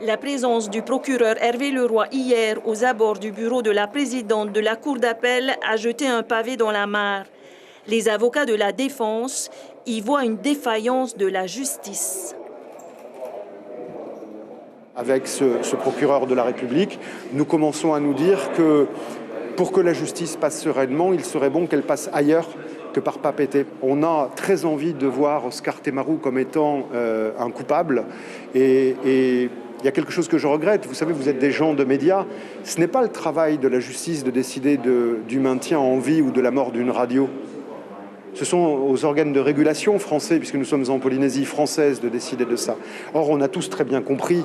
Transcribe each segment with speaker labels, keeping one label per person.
Speaker 1: La présence du procureur Hervé Leroy hier aux abords du bureau de la présidente de la Cour d'appel a jeté un pavé dans la mare. Les avocats de la défense y voient une défaillance de la justice.
Speaker 2: Avec ce procureur de la République, nous commençons à nous dire que pour que la justice passe sereinement, il serait bon qu'elle passe ailleurs que par Papeete. On a très envie de voir Oscar Temaru comme étant un coupable et il y a quelque chose que je regrette. Vous savez, vous êtes des gens de médias. Ce n'est pas le travail de la justice de décider du maintien en vie ou de la mort d'une radio. Ce sont aux organes de régulation français, puisque nous sommes en Polynésie française, de décider de ça. Or, on a tous très bien compris,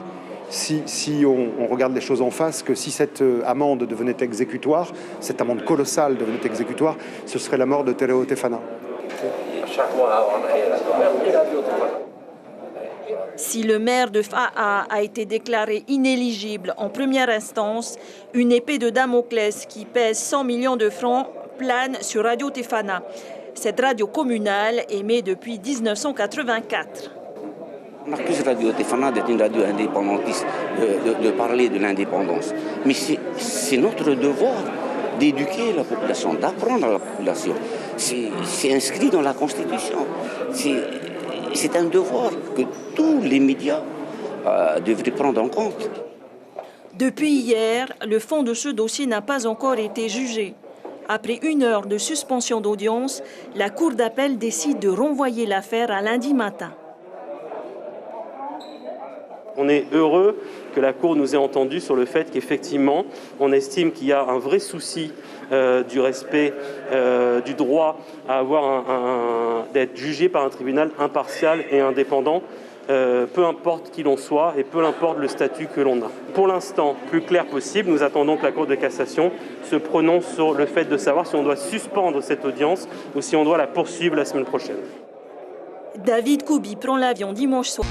Speaker 2: si on regarde les choses en face, que si cette amende devenait exécutoire, cette amende colossale devenait exécutoire, ce serait la mort de Tereo Tefana.
Speaker 1: Si le maire de Fa'a a été déclaré inéligible en première instance, une épée de Damoclès qui pèse 100 millions de francs plane sur Radio Tefana. Cette radio communale émet depuis 1984.
Speaker 3: On accuse Radio Tefana d'être une radio indépendantiste, de parler de l'indépendance. Mais c'est notre devoir d'éduquer la population, d'apprendre à la population. C'est inscrit dans la Constitution. C'est un devoir que tous les médias devraient prendre en compte.
Speaker 1: Depuis hier, le fond de ce dossier n'a pas encore été jugé. Après 1 heure de suspension d'audience, la Cour d'appel décide de renvoyer l'affaire à lundi matin.
Speaker 4: On est heureux que la Cour nous ait entendus sur le fait qu'effectivement, on estime qu'il y a un vrai souci du respect du droit à d'être jugé par un tribunal impartial et indépendant, peu importe qui l'on soit et peu importe le statut que l'on a. Pour l'instant, plus clair possible, nous attendons que la Cour de cassation se prononce sur le fait de savoir si on doit suspendre cette audience ou si on doit la poursuivre la semaine prochaine.
Speaker 1: David Koubi prend l'avion dimanche soir.